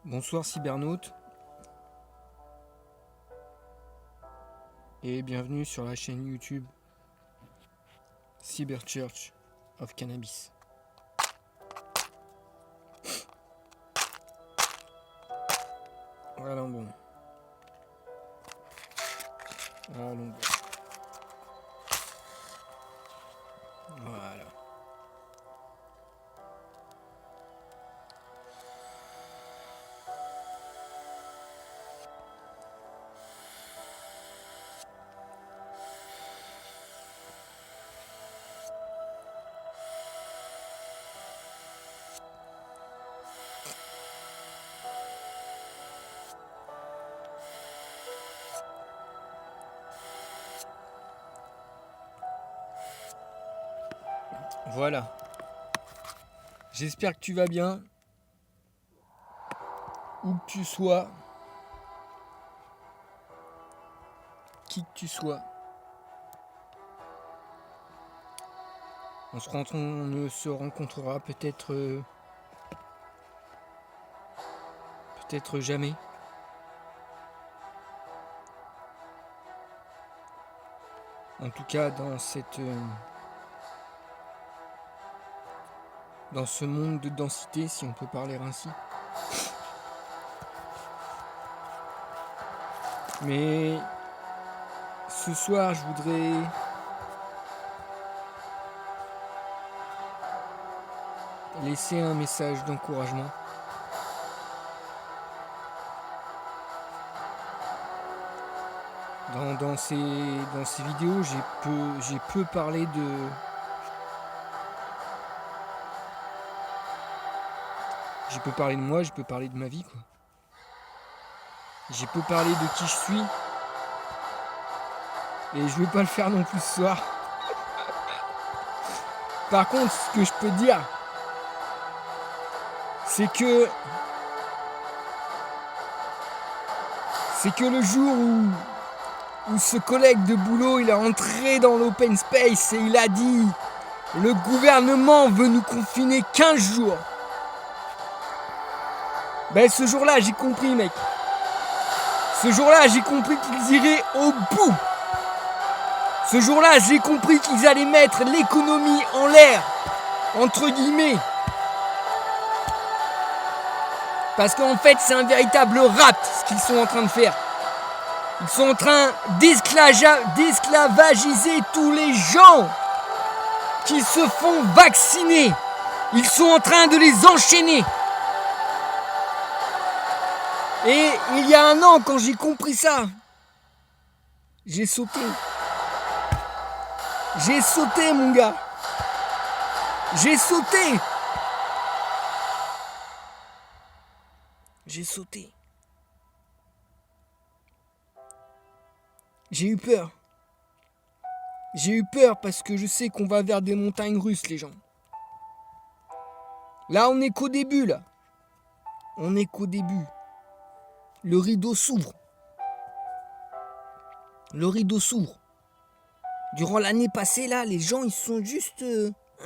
Bonsoir cybernautes et bienvenue sur la chaîne YouTube Cyber Church of Cannabis. Allons bon. Allons bon. Voilà. Voilà. J'espère que tu vas bien. Où que tu sois. Qui que tu sois. On se rencontrera peut-être jamais. En tout cas dans ce monde de densité, si on peut parler ainsi. Mais ce soir, je voudrais laisser un message d'encouragement. Dans ces vidéos, j'ai peu parlé de... J'ai peu parlé de moi, j'ai peu parlé de ma vie, quoi. J'ai peu parlé de qui je suis. Et je vais pas le faire non plus ce soir. Par contre, ce que je peux dire, c'est que le jour où ce collègue de boulot, il est entré dans l'open space et il a dit « Le gouvernement veut nous confiner 15 jours ». Ben ce jour-là, j'ai compris, mec. Ce jour-là, j'ai compris qu'ils iraient au bout. Ce jour-là, j'ai compris qu'ils allaient mettre l'économie en l'air, entre guillemets. Parce qu'en fait, c'est un véritable rap, ce qu'ils sont en train de faire. Ils sont en train d'esclavagiser tous les gens qui se font vacciner. Ils sont en train de les enchaîner. Et il y a un an, quand j'ai compris ça, j'ai sauté. J'ai sauté, mon gars. J'ai sauté. J'ai sauté. J'ai eu peur. J'ai eu peur parce que je sais qu'on va vers des montagnes russes, les gens. Là, on n'est qu'au début, là. On n'est qu'au début. Le rideau s'ouvre. Le rideau s'ouvre. Durant l'année passée, là, les gens, ils sont juste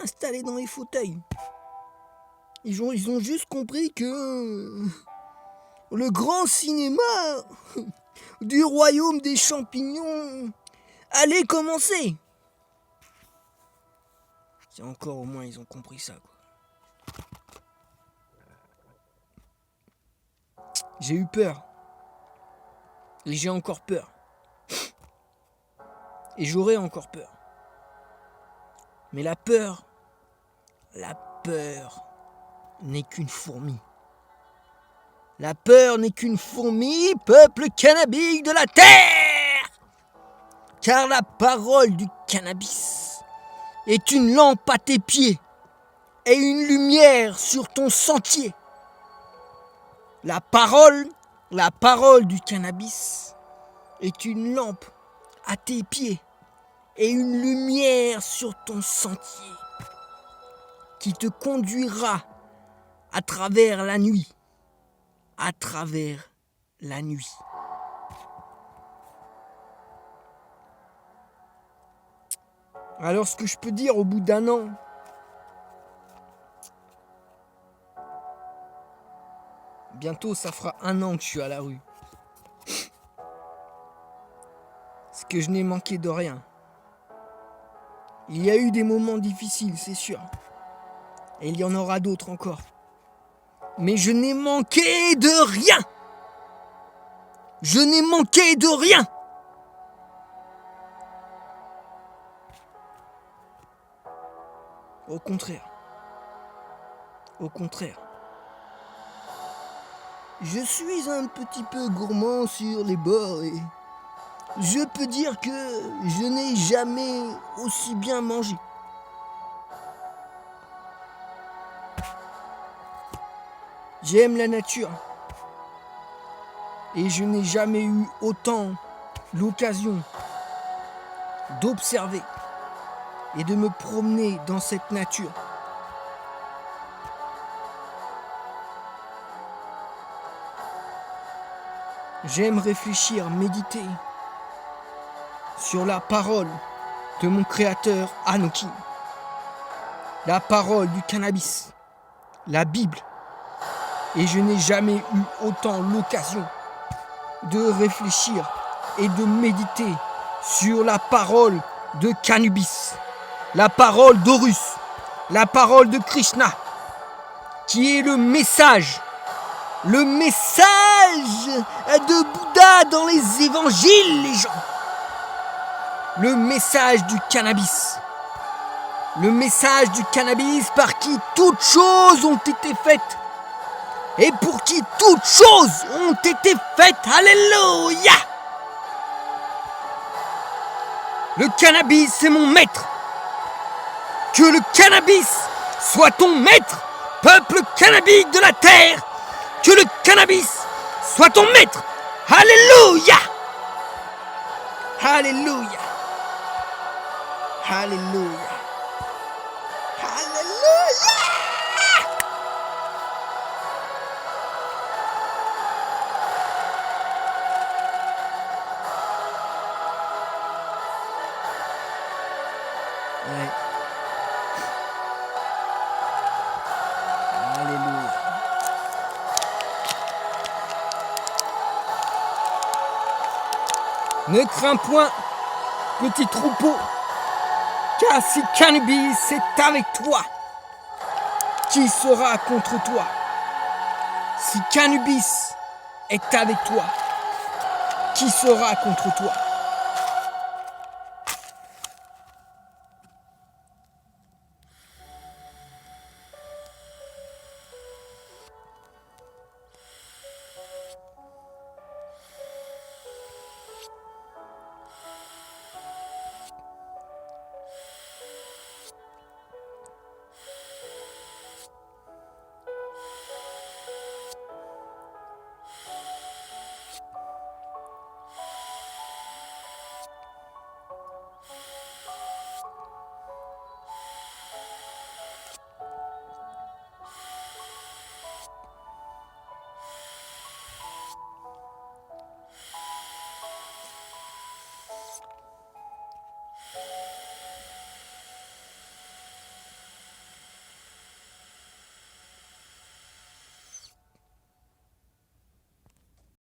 installés dans les fauteuils. Ils ont juste compris que le grand cinéma du royaume des champignons allait commencer. C'est encore au moins, ils ont compris ça, quoi. J'ai eu peur. Et j'ai encore peur. Et j'aurai encore peur. Mais la peur n'est qu'une fourmi. La peur n'est qu'une fourmi, peuple cannabique de la terre. Car la parole du cannabis est une lampe à tes pieds et une lumière sur ton sentier. La parole du cannabis est une lampe à tes pieds et une lumière sur ton sentier qui te conduira à travers la nuit. À travers la nuit. Alors ce que je peux dire au bout d'un an, Bientôt, ça fera 1 an que je suis à la rue. Parce que je n'ai manqué de rien. Il y a eu des moments difficiles, c'est sûr. Et il y en aura d'autres encore. Mais je n'ai manqué de rien. Je n'ai manqué de rien. Au contraire. Au contraire. Je suis un petit peu gourmand sur les bords et je peux dire que je n'ai jamais aussi bien mangé. J'aime la nature et je n'ai jamais eu autant l'occasion d'observer et de me promener dans cette nature. J'aime réfléchir, méditer sur la parole de mon créateur Anoki, la parole du cannabis, la Bible. Et je n'ai jamais eu autant l'occasion de réfléchir et de méditer sur la parole de cannabis, la parole d'Horus, la parole de Krishna, qui est le message de Bouddha dans les évangiles, les gens. Le message du cannabis. Le message du cannabis par qui toutes choses ont été faites. Et pour qui toutes choses ont été faites. Alléluia! Le cannabis est mon maître. Que le cannabis soit ton maître, peuple cannabique de la terre. Que le cannabis soit ton maître. Alléluia! Alléluia! Alléluia! Alléluia! Ouais. Alléluia. Ne crains point, petit troupeau, car si cannabis est avec toi, qui sera contre toi? Si cannabis est avec toi, qui sera contre toi?